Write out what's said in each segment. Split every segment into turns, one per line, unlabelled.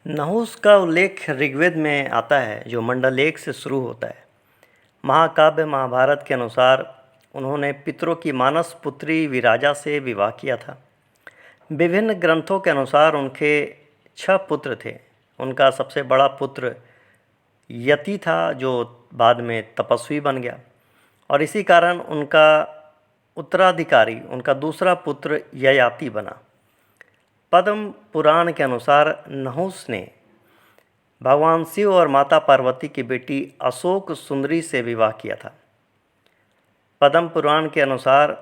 नहुस का उल्लेख ऋग्वेद में आता है, जो मंडल 1 से शुरू होता है। महाकाव्य महाभारत के अनुसार उन्होंने पितरों की मानस पुत्री विराजा से विवाह किया था। विभिन्न ग्रंथों के अनुसार उनके 6 पुत्र थे। उनका सबसे बड़ा पुत्र यति था, जो बाद में तपस्वी बन गया, और इसी कारण उनका उत्तराधिकारी उनका दूसरा पुत्र ययाति बना। पद्म पुराण के अनुसार नहुस ने भगवान शिव और माता पार्वती की बेटी अशोक सुंदरी से विवाह किया था। पद्म पुराण के अनुसार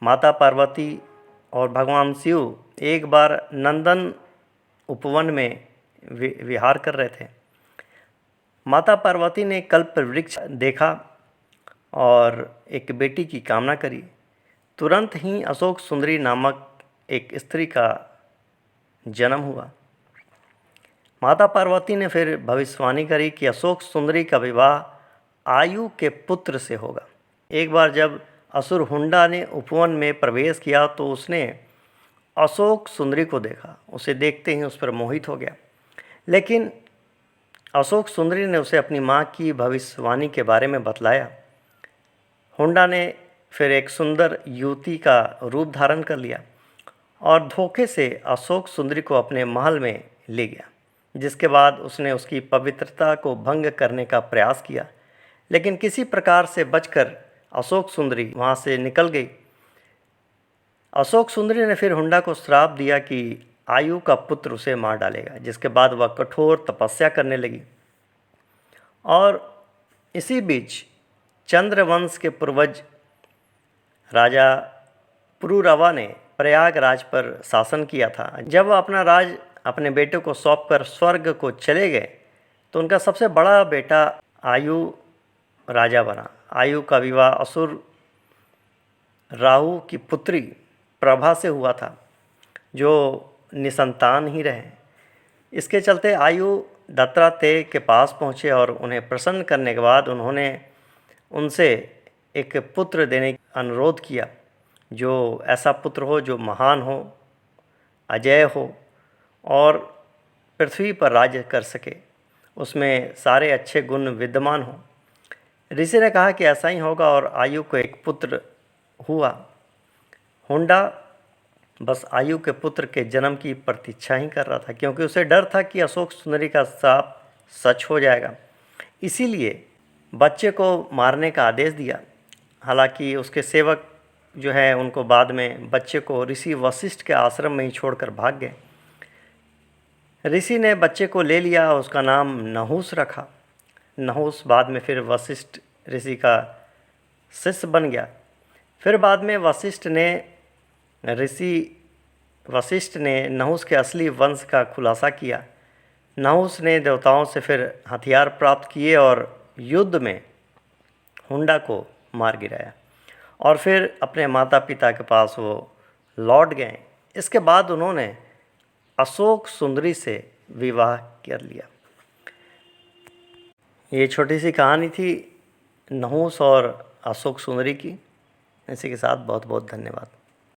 माता पार्वती और भगवान शिव एक बार नंदन उपवन में विहार कर रहे थे। माता पार्वती ने कल्प वृक्ष देखा और एक बेटी की कामना करी। तुरंत ही अशोक सुंदरी नामक एक स्त्री का जन्म हुआ। माता पार्वती ने फिर भविष्यवाणी करी कि अशोक सुंदरी का विवाह आयु के पुत्र से होगा। एक बार जब असुर हुंडा ने उपवन में प्रवेश किया तो उसने अशोक सुंदरी को देखा। उसे देखते ही उस पर मोहित हो गया, लेकिन अशोक सुंदरी ने उसे अपनी माँ की भविष्यवाणी के बारे में बतलाया। हुंडा ने फिर एक सुंदर युवती का रूप धारण कर लिया और धोखे से अशोक सुंदरी को अपने महल में ले गया, जिसके बाद उसने उसकी पवित्रता को भंग करने का प्रयास किया, लेकिन किसी प्रकार से बचकर अशोक सुंदरी वहाँ से निकल गई। अशोक सुंदरी ने फिर हुंडा को श्राप दिया कि आयु का पुत्र उसे मार डालेगा, जिसके बाद वह कठोर तपस्या करने लगी। और इसी बीच चंद्रवंश के पूर्वज राजा पुरुरवा ने प्रयागराज पर शासन किया था। जब वह अपना राज अपने बेटे को सौंपकर स्वर्ग को चले गए तो उनका सबसे बड़ा बेटा आयु राजा बना। आयु का विवाह असुर राहु की पुत्री प्रभा से हुआ था, जो निसंतान ही रहे। इसके चलते आयु दत्तात्रेय के पास पहुँचे और उन्हें प्रसन्न करने के बाद उन्होंने उनसे एक पुत्र देने का अनुरोध किया, जो ऐसा पुत्र हो जो महान हो, अजेय हो और पृथ्वी पर राज्य कर सके, उसमें सारे अच्छे गुण विद्यमान हो। ऋषि ने कहा कि ऐसा ही होगा और आयु को एक पुत्र हुआ। हुंडा बस आयु के पुत्र के जन्म की प्रतीक्षा ही कर रहा था, क्योंकि उसे डर था कि अशोक सुंदरी का श्राप सच हो जाएगा। इसीलिए बच्चे को मारने का आदेश दिया। हालांकि उसके सेवक जो है उनको बाद में बच्चे को ऋषि वशिष्ठ के आश्रम में ही छोड़कर भाग गए। ऋषि ने बच्चे को ले लिया, उसका नाम नहुस रखा। नहुस बाद में फिर वशिष्ठ ऋषि का शिष्य बन गया। फिर बाद में वशिष्ठ ने नहुस के असली वंश का खुलासा किया। नहुस ने देवताओं से फिर हथियार प्राप्त किए और युद्ध में हुंडा को मार गिराया और फिर अपने माता पिता के पास वो लौट गए। इसके बाद उन्होंने अशोक सुंदरी से विवाह कर लिया। ये छोटी सी कहानी थी नहुस और अशोक सुंदरी की। इसी के साथ बहुत बहुत धन्यवाद।